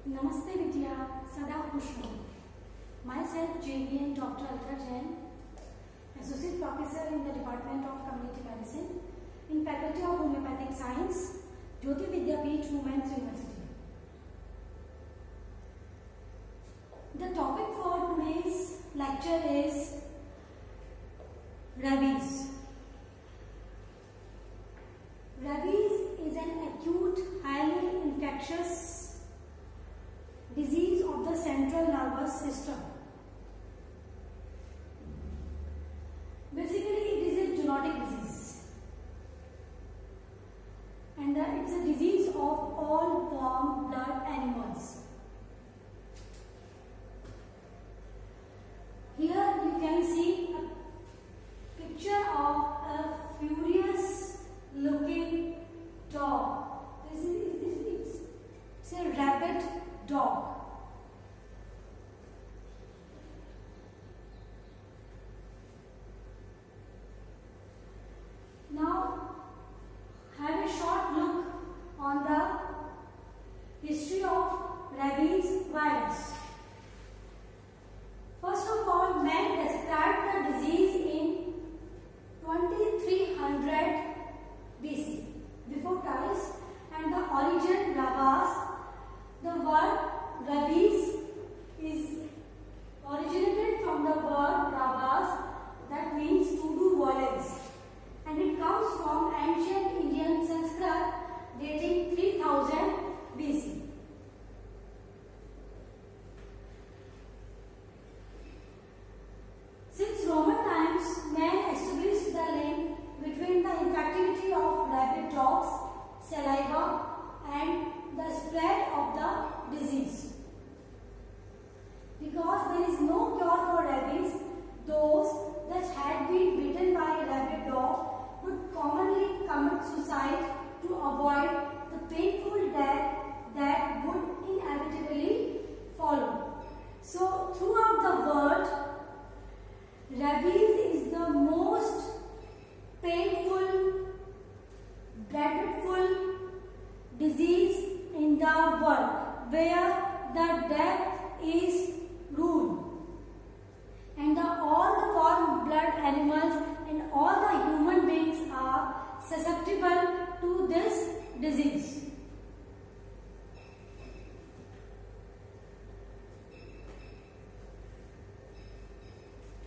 Namaste Vidya, Sada Khushbu. Myself JVN Dr. Alka Jain, Associate Professor in the Department of Community Medicine in Faculty of Homeopathic Science, Jyoti Vidyapeeth Women's University. The topic for today's lecture is rabies. Rabies is an acute, highly infectious disease of the central nervous system. Basically, it is a zoonotic disease, and it's a disease of all warm blood animals. Here you can see a picture of a furious looking dog. It's a rabid dog. Now, have a short look on the history of rabies virus. First of all, man described the disease in 2300 BC, before Christ, and the origin rabies. The word rabies is originated from the word rabas, that means to do violence, and it comes from ancient Indian Sanskrit dating 3000 BC. Since Roman times, man established the link between the infectivity of rabid dogs, saliva, and the spread of the disease. Because there is no cure for rabies, those that had been bitten by a rabid dog would commonly commit suicide to avoid the painful death that would inevitably follow. So, throughout the world, rabies is the most painful, dreadful disease in the world, where the death is rule, and all the warm blood animals and all the human beings are susceptible to this disease.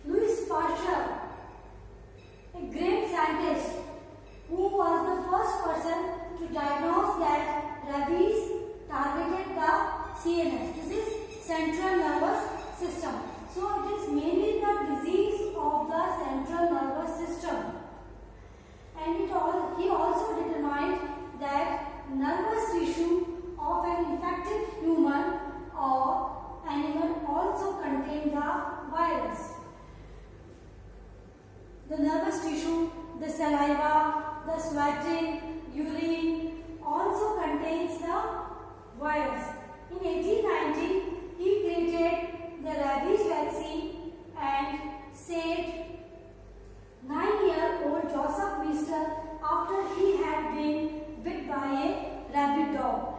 Louis Pasteur, a great scientist who was the first person to diagnose that rabies targeted the CNS. This is central nervous system. So it is mainly the disease of the central nervous system. And he also determined that nervous tissue of an infected human or animal also contain the virus. The nervous tissue, the saliva, the sweating, urine also contains the virus. In 1890, he created the rabies vaccine and saved 9-year-old Joseph Lister after he had been bit by a rabid dog.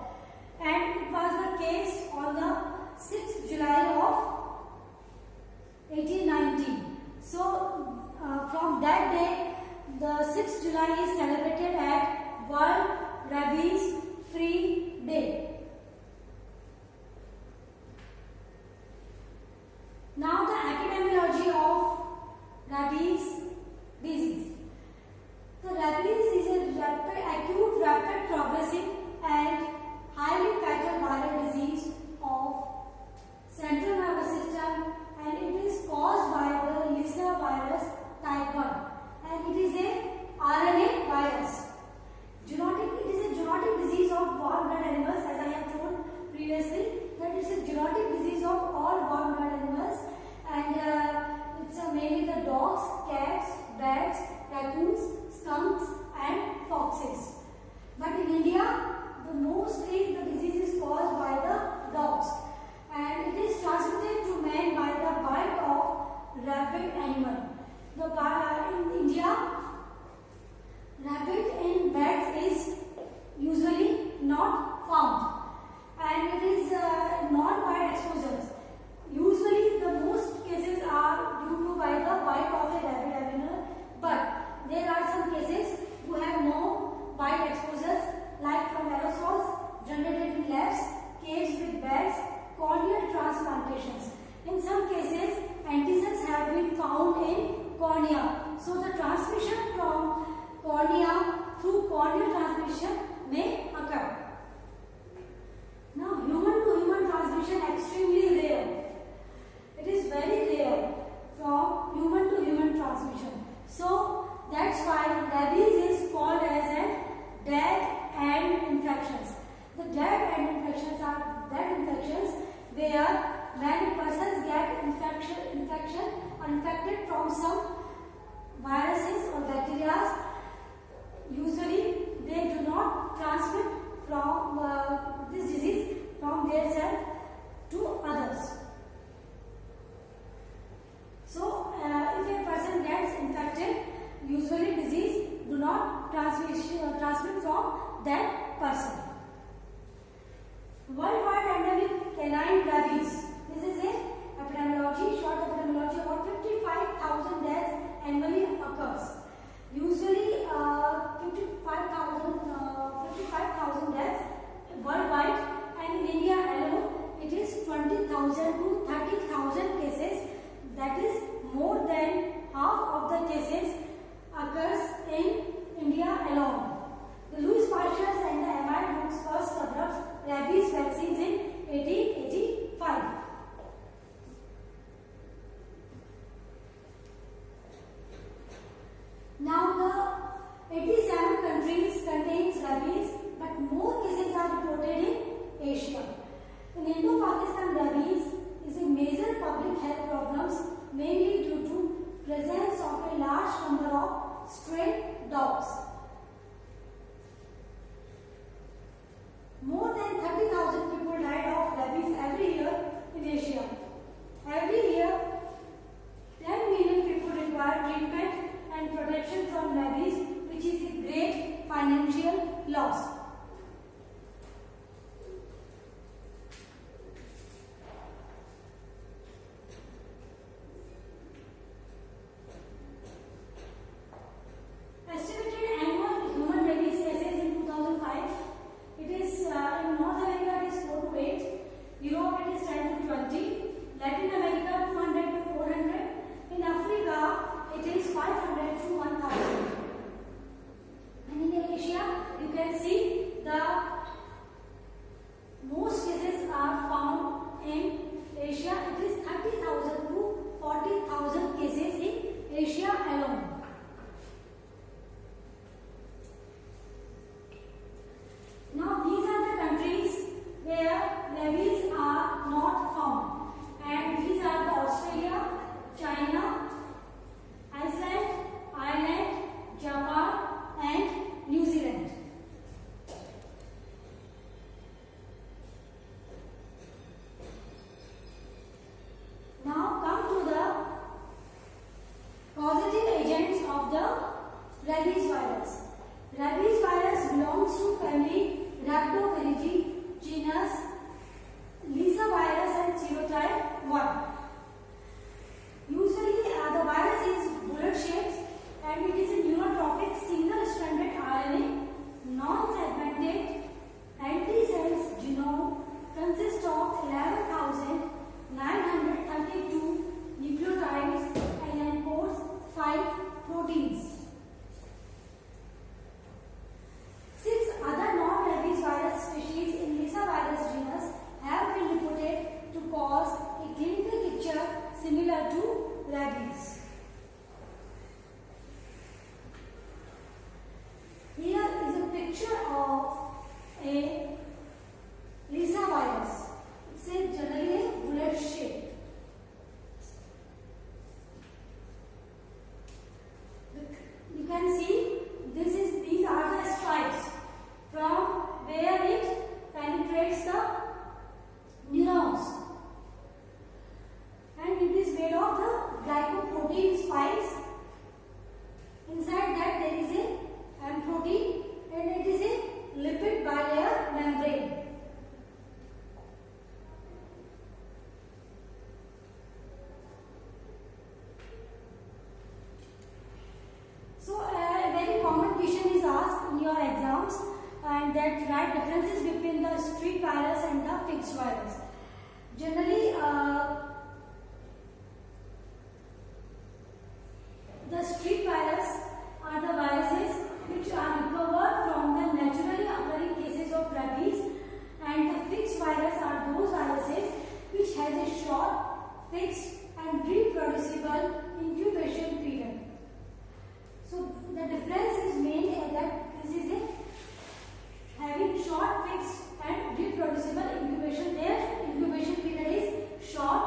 And it was the case on the 6th July of 1890. So, from that day, the 6th July is celebrated as World Rabies Free Day. Now, the epidemiology of rabies disease. The rabies is a acute, rapid progressing and highly fatal viral disease of central nervous system, and it is caused by the Lissa virus type 1, and it is a RNA virus. It is a zoonotic disease of warm blood animals, as I have told previously, that it is a zoonotic disease of all warm blood animals, and it's mainly the dogs, cats, bats, raccoons, skunks, and foxes. But in India, mostly the disease is caused by the dogs, and it is transmitted to man by the bite of rabid animal. In India, rabbit in bats is usually not found, and it is some viruses or bacteria. Usually they do not transmit from this disease from their self to others. So if a person gets infected, usually disease do not transmit from that person. Worldwide endemic canine rabies. This is a epidemiology, short epidemiology. About 55,000 deaths annually occurs. Usually 55,000 deaths worldwide, and in India alone it is 20,000 to 30,000 cases. That is more than half of the cases occurs in India alone. The Louis Pasteur and the Emile Brooks first developed rabies vaccines in 1885. Now the 87 countries contains rabies, but more cases are reported in Asia. In Indo-Pakistan, rabies is a major public health problems, mainly due to presence of a large number of stray dogs. More than 30,000 people died of rabies every year in Asia. Every year, 10 million people require treatment and protection from rabies, which is a great financial loss. Estimated annual human rabies cases in 2005. It is in North America it is 4 to 8, Europe it is 10 to 20, Latin America 200 to 400, in Africa it is 500 to 1000. And in Asia you can see the most cases are found in Asia. It is 30,000 to 40,000 cases in Asia alone. Now these are the countries where rabies are not found, and these are the Australia, China, Iceland, Ireland, Japan and New Zealand. Now come to the causative agents of the rabies virus. Rabies virus belongs to family Rhabdoviridae, genus Lyssavirus and serotype 1. Usually the virus is bullet shaped and it is a neurotrophic single-stranded RNA, non-segmented antisense genome consists of 11,932 nucleotides and encodes 5 proteins. 6 other non-rabies virus species in Lyssavirus genus have been reported to cause a clinical picture similar to rabies. Here is a picture of a Lyssavirus. It's a generally a bullet shape. You can see these are the stripes from where it penetrates the neurons, and it is made of the glycoprotein spikes. Inside that there is a M protein and it is a lipid bilayer membrane. So a very common question is asked in your exams, and that write differences between the streak virus and the fixed virus. Generally, the streak virus are the viruses which are recovered from the naturally occurring cases of rabies, and the fixed virus are those viruses which has a short, fixed and reproducible incubation period. So the difference is mainly that this is a having short, fixed and reproducible incubation. Their incubation period is short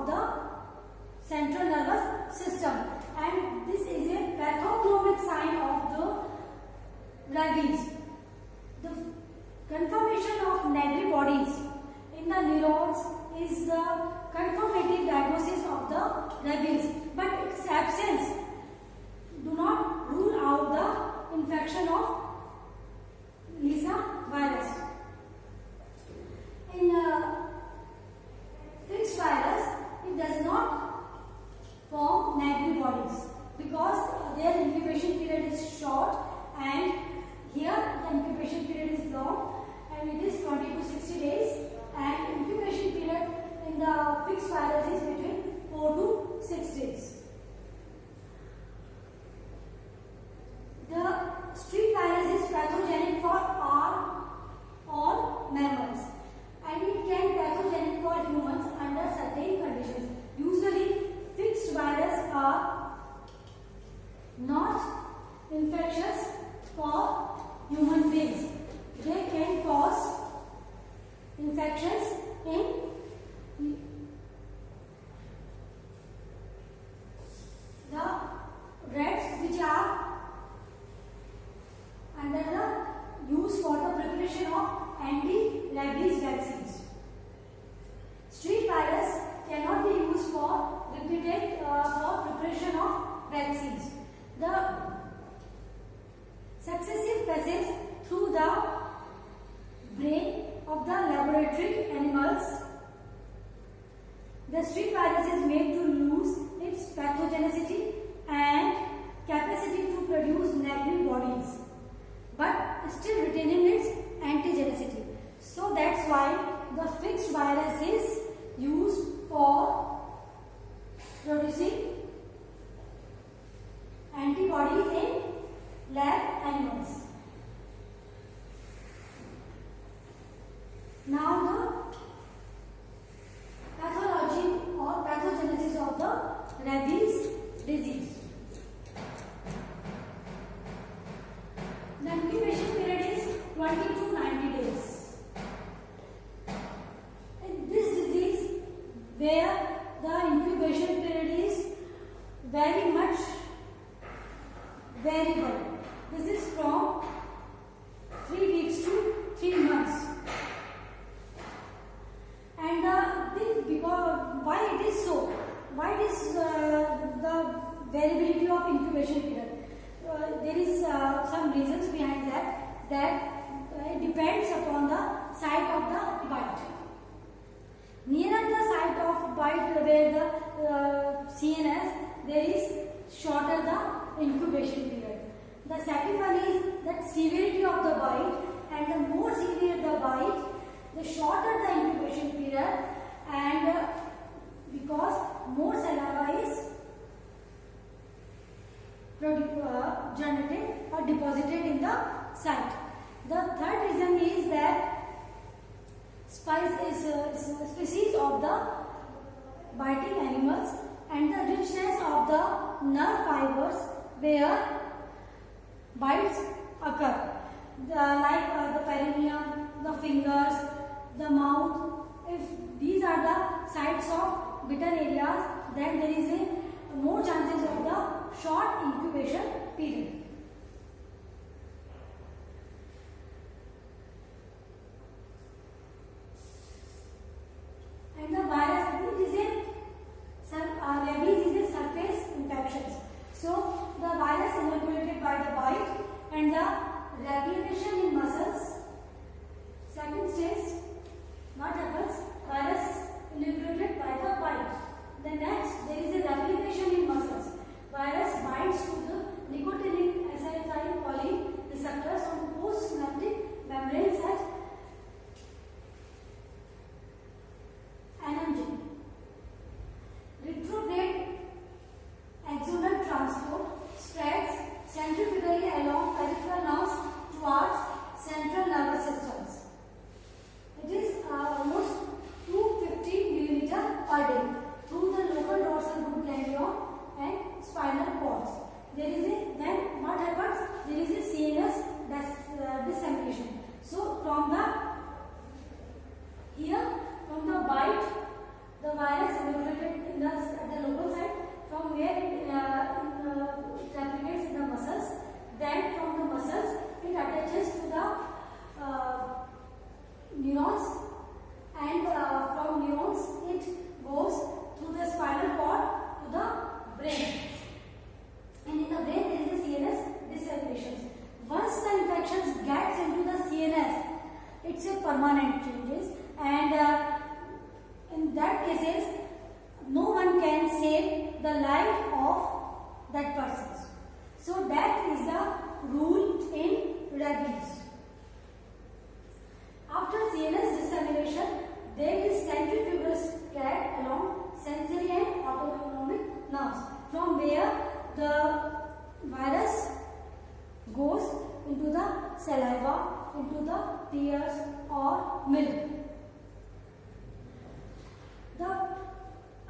of the central nervous system, and this is a pathognomic sign of the rabies. The conformation of Negri bodies in the neurons is the confirmative diagnosis of the rabies, but its absence do not rule out the infection of Lissa virus. In fixed virus, it does not form Negri bodies because their incubation period is short, and here the incubation period is long, and it is 20 to 60 days, and incubation period in the fixed virus is between 4 to 6 days. The street virus is pathogenic for all mammals, and it can pathogenic for humans under certain conditions. Usually, fixed viruses are not infectious for human beings. They can cause infections in the rats, which are under the use for the preparation of anti-rabies vaccines. Street virus cannot be used for preparation of vaccines. The successive passage through the brain of the laboratory animals, the street virus is made to lose its pathogenicity and capacity to produce Negri bodies, but still retaining its antigenicity. So that's why the fixed virus is used for producing antibodies in lab animals. Now the pathology or pathogenesis of the rabies disease. The incubation period is 20 to 90 days. In this disease, where the incubation period is very much variable, this is from 3 weeks to 3 months. And why it is so? Why it is the variability of incubation period? There is some reasons behind that it depends upon the site of the bite. Nearer the site of bite where the CNS, there is shorter the incubation period. The second one is that severity of the bite, and the more severe the bite, the shorter the incubation period, and because more saliva is generated or deposited in the site. The third reason is that species of the biting animals and the richness of the nerve fibers where bites occur, like the perineum, the fingers, the mouth. If these are the sites of bitten areas, then there is a more chances of the short incubation period. And the virus, rabies is a surface infections. So the virus inoculated by the bite and the replication in muscles. Second stage, what happens? Virus inoculated by the bite. The next, there is a replication in muscles. Virus binds to the nicotinic in that cases, no one can save the life of that person. So that is the rule in rabies. After CNS dissemination, there is centrifugal spread along sensory and autonomic nerves, from where the virus goes into the saliva, into the tears or milk.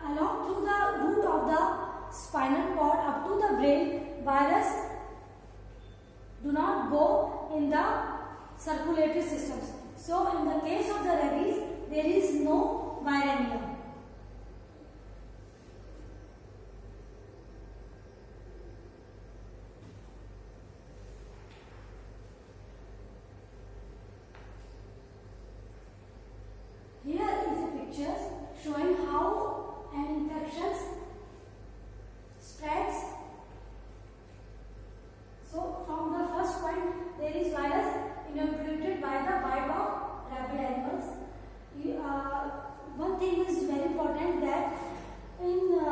Along through the root of the spinal cord up to the brain, virus do not go in the circulatory systems. So in the case of the rabies, there is no viremia. Here is a picture showing how an infection spreads. So from the first point, there is virus inoculated by the bite of rabid animals. One thing is very important, that in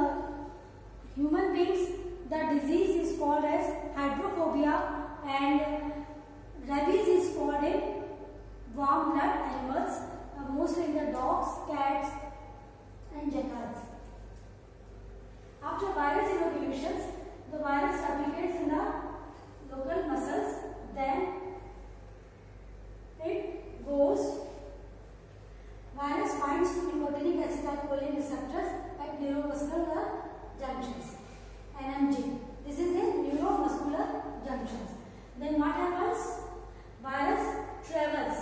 human beings the disease is called as hydrophobia, and rabies is called in warm blood animals, mostly in the dogs, cats and jackals. After virus inoculations, the virus replicates in the local muscles, then it goes. Virus binds to nicotinic acetylcholine receptors at neuromuscular junctions, NMJ. This is a neuromuscular junctions. Then what happens? Virus travels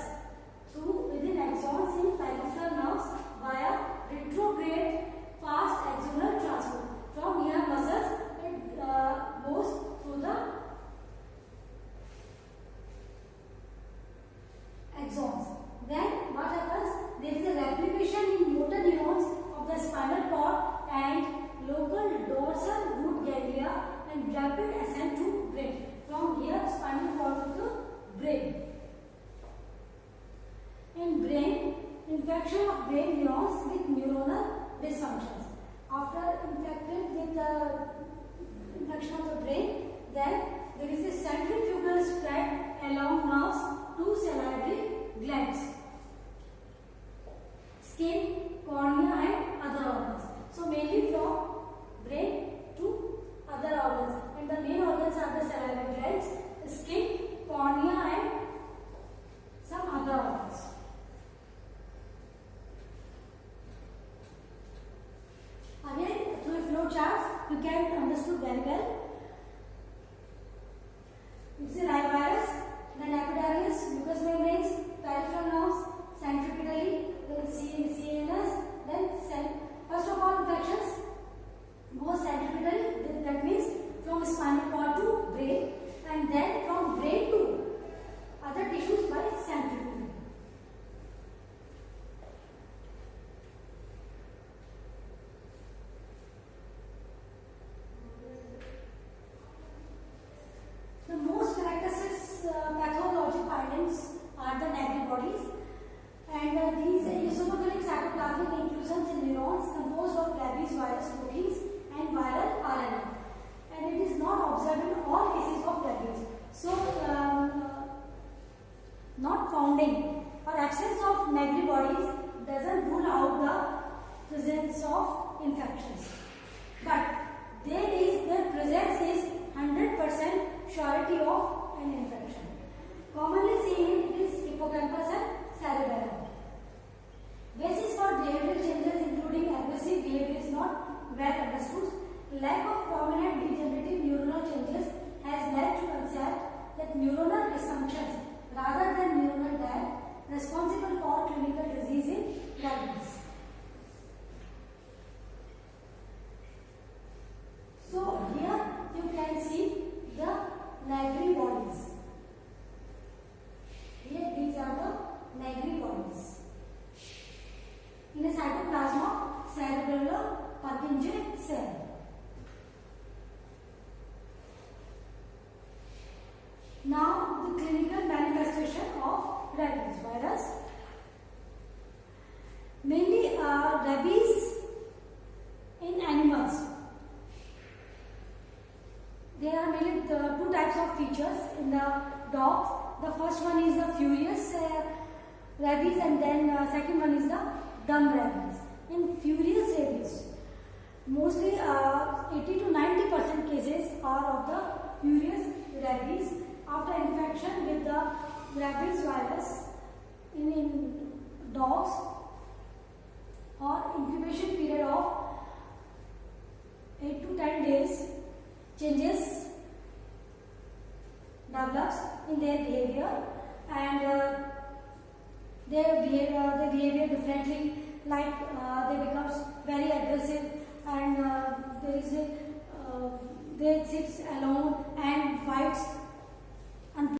through within axons in peripheral nerves via retrograde fast axonal transport. From here muscles, it goes through the axons. Then what happens? There is a replication in motor neurons of the spinal cord and local dorsal root ganglia, and rapid ascent to brain. From here spinal cord to the brain. In brain, infection of brain neurons with neuronal dysfunctions. After infected with the infection of the brain, then there is a centrifugal spread along nerves to salivary glands, skin, cornea and other organs. So mainly from brain to other organs, and the main organs are the salivary glands, skin, cornea and some other organs. Again, through a flow chart, you can understand very well. It's a virus, then epidermis, mucous membranes, peripheral nerves, centripetally, then CNS, then first of all infections go centripetally, that means from spinal cord to brain, and then from brain to other tissues by centripetally. The most characteristic pathologic findings are the Negri bodies, and these eosinophilic cytoplasmic inclusions in neurons composed of rabies virus proteins and viral RNA, and it is not observed in all cases of rabies. So, not founding or absence of Negri bodies doesn't rule out the presence of infections, but the presence is 100% surety of an infection. Commonly seen is hippocampus and cerebellum. Basis for behavioral changes including aggressive behavior is not well understood. Lack of prominent degenerative neuronal changes has led to concept that neuronal dysfunctions rather than neuronal death responsible for clinical disease in rabies. So here you can see the Negri bodies. Here these are the Negri bodies. In a cytoplasm of cerebellar Purkinje cell. Now the clinical manifestation of rabies virus. Mainly rabies types of features in the dogs. The first one is the furious rabies, and then second one is the dumb rabies. In furious rabies, mostly 80 to 90% cases are of the furious rabies after infection with the rabies virus in dogs, or incubation period of 8 to 10 days. Changes develops in their behavior, and their behavior differently, like they becomes very aggressive, and there is a they sits alone